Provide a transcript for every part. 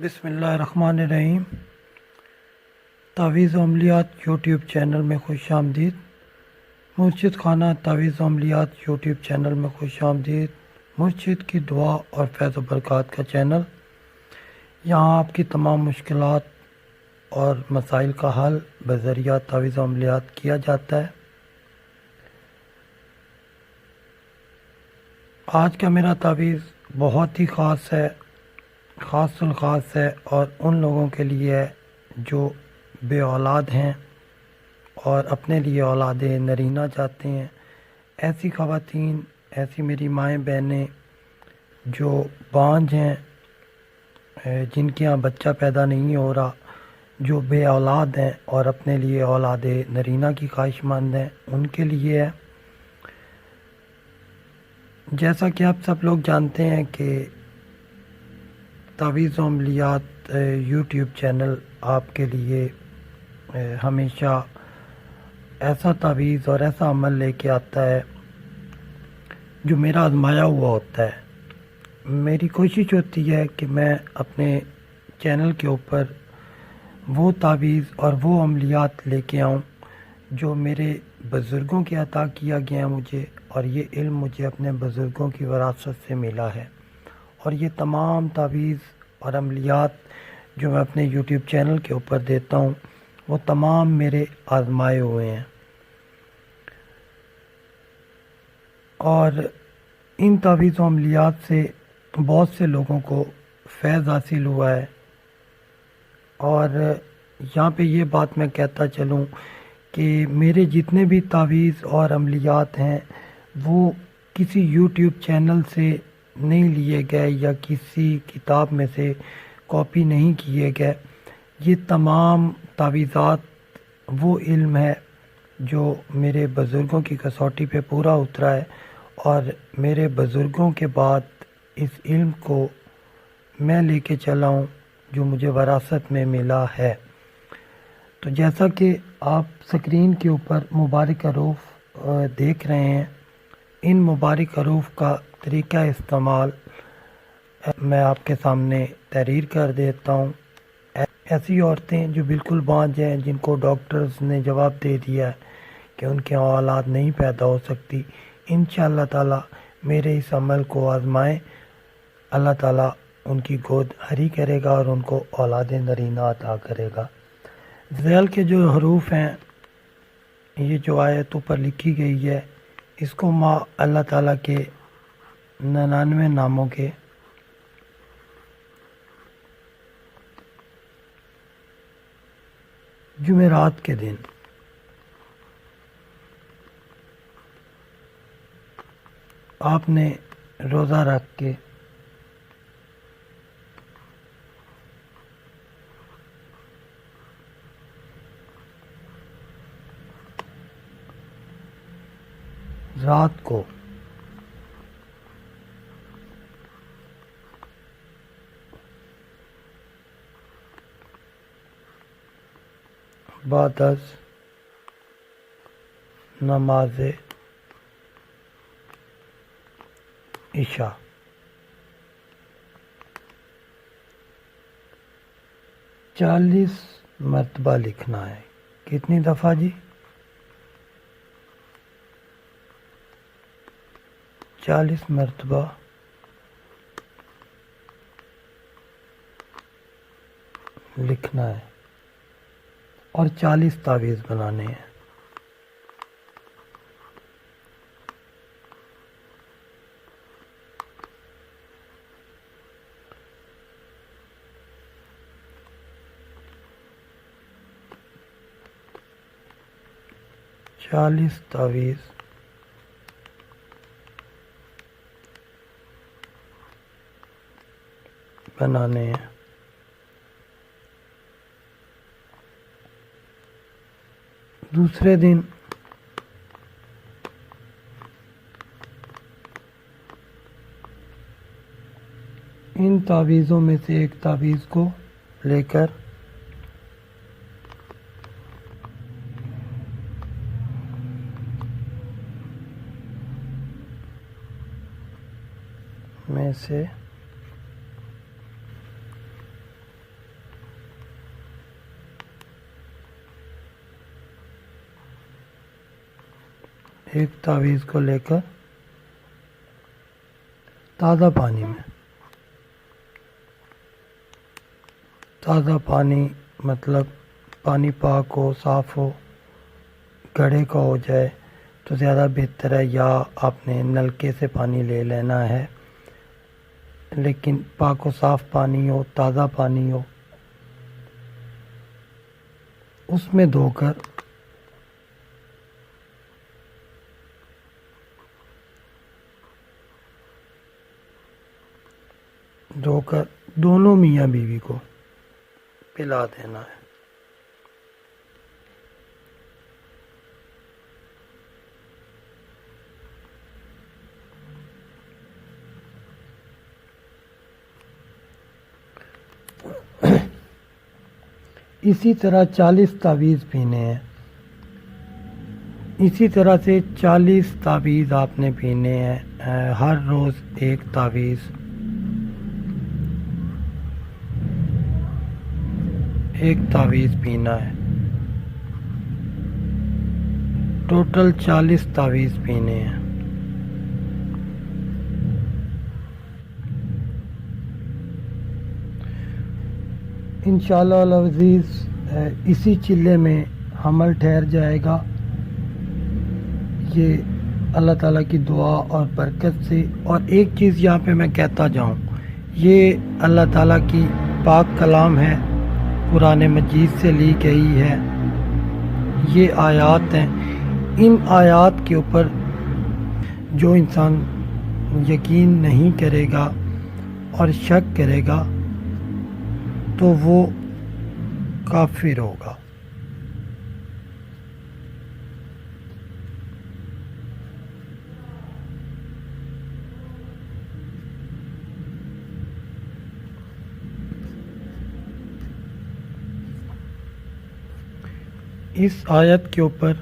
بسم اللہ الرحمن الرحیم۔ تعویذ و عملیات یوٹیوب چینل میں خوش آمدید۔ مرشد خانہ تعویذ و عملیات یوٹیوب چینل میں خوش آمدید۔ مرشد کی دعا اور فیض و برکات کا چینل، یہاں آپ کی تمام مشکلات اور مسائل کا حل بذریعہ تعویذ و عملیات کیا جاتا ہے۔ آج کا میرا تعویذ بہت ہی خاص ہے، خاص الخاص ہے، اور ان لوگوں کے لیے ہے جو بے اولاد ہیں اور اپنے لیے اولاد نرینہ چاہتے ہیں۔ ایسی خواتین، ایسی میری مائیں بہنیں جو بانجھ ہیں، جن کے یہاں بچہ پیدا نہیں ہو رہا، جو بے اولاد ہیں اور اپنے لیے اولاد نرینہ کی خواہش مند ہیں، ان کے لیے ہے۔ جیسا کہ آپ سب لوگ جانتے ہیں کہ تعویذ و عملیات یوٹیوب چینل آپ کے لیے ہمیشہ ایسا تعویذ اور ایسا عمل لے کے آتا ہے جو میرا آزمایا ہوا ہوتا ہے۔ میری کوشش ہوتی ہے کہ میں اپنے چینل کے اوپر وہ تعویذ اور وہ عملیات لے کے آؤں جو میرے بزرگوں کے عطا کیا گیا ہے مجھے، اور یہ علم مجھے اپنے بزرگوں کی وراثت سے ملا ہے۔ اور یہ تمام تعویذ اور عملیات جو میں اپنے یوٹیوب چینل کے اوپر دیتا ہوں، وہ تمام میرے آزمائے ہوئے ہیں، اور ان تعویذ و عملیات سے بہت سے لوگوں کو فیض حاصل ہوا ہے۔ اور یہاں پہ یہ بات میں کہتا چلوں کہ میرے جتنے بھی تعویذ اور عملیات ہیں وہ کسی یوٹیوب چینل سے نہیں لیے گئے یا کسی کتاب میں سے کاپی نہیں کیے گئے۔ یہ تمام تعویذات وہ علم ہے جو میرے بزرگوں کی کسوٹی پہ پورا اترا ہے، اور میرے بزرگوں کے بعد اس علم کو میں لے کے چلا ہوں جو مجھے وراثت میں ملا ہے۔ تو جیسا کہ آپ سکرین کے اوپر مبارک حروف دیکھ رہے ہیں، ان مبارک حروف کا طریقہ استعمال میں آپ کے سامنے تحریر کر دیتا ہوں۔ ایسی عورتیں جو بالکل بانجھ ہیں، جن کو ڈاکٹرز نے جواب دے دیا ہے کہ ان کے اولاد نہیں پیدا ہو سکتی، انشاءاللہ تعالی میرے اس عمل کو آزمائیں، اللہ تعالی ان کی گود ہری کرے گا اور ان کو اولاد نرینہ عطا کرے گا۔ ذیل کے جو حروف ہیں، یہ جو آیت اوپر لکھی گئی ہے، اس کو ماں اللہ تعالیٰ کے 99 ناموں کے جمعرات کے دن آپ نے روزہ رکھ کے رات کو بعد از نماز عشاء 40 مرتبہ لکھنا ہے۔ کتنی دفعہ جی؟ 40 مرتبہ لکھنا ہے، اور 40 تعویذ بنانے ہیں۔ چالیس تعویذ بنانے ہیں۔ دوسرے دن ان تعویذوں میں سے ایک تعویذ کو لے کر میں سے ایک تعویذ کو لے کر تازہ پانی میں، تازہ پانی مطلب پانی پاک ہو، صاف ہو، گھڑے کا ہو جائے تو زیادہ بہتر ہے، یا آپ نے نلکے سے پانی لے لینا ہے، لیکن پاک و صاف پانی ہو، تازہ پانی ہو، اس میں دھو کر دونوں میاں بیوی کو پلا دینا ہے۔ اسی طرح 40 تعویذ پینے ہیں، اسی طرح سے 40 تعویذ آپ نے پینے ہیں، ہر روز ایک تعویذ، ایک تعویذ پینا ہے، ٹوٹل 40 تعویذ پینے ہیں۔ انشاءاللہ العزیز اسی چلے میں حمل ٹھہر جائے گا، یہ اللہ تعالیٰ کی دعا اور برکت سے۔ اور ایک چیز یہاں پہ میں کہتا جاؤں، یہ اللہ تعالیٰ کی پاک کلام ہے، قرآن مجید سے لی گئی ہے، یہ آیات ہیں، ان آیات کے اوپر جو انسان یقین نہیں کرے گا اور شک کرے گا تو وہ کافر ہوگا۔ اس آیت کے اوپر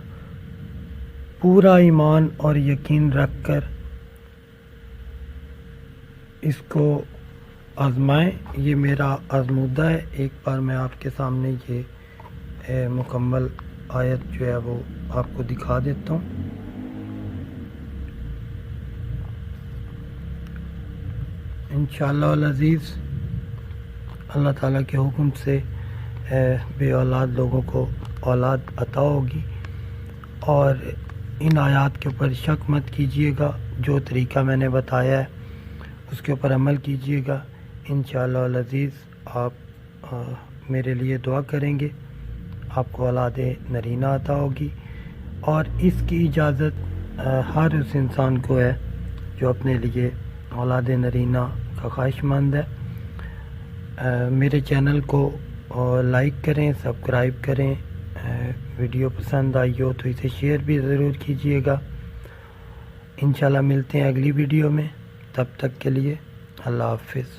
پورا ایمان اور یقین رکھ کر اس کو آزمائیں، یہ میرا آزمودہ ہے۔ ایک بار میں آپ کے سامنے یہ مکمل آیت جو ہے وہ آپ کو دکھا دیتا ہوں۔ انشاءاللہ العزیز اللہ تعالیٰ کے حکم سے بے اولاد لوگوں کو اولاد عطا ہوگی، اور ان آیات کے اوپر شک مت کیجیے گا، جو طریقہ میں نے بتایا ہے اس کے اوپر عمل کیجیے گا۔ انشاءاللہ العزیز آپ میرے لیے دعا کریں گے، آپ کو اولاد نرینہ عطا ہوگی، اور اس کی اجازت ہر اس انسان کو ہے جو اپنے لیے اولاد نرینہ کا خواہش مند ہے۔ میرے چینل کو لائک کریں، سبسکرائب کریں، ویڈیو پسند آئی ہو تو اسے شیئر بھی ضرور کیجیے گا۔ انشاءاللہ ملتے ہیں اگلی ویڈیو میں، تب تک کے لیے اللہ حافظ۔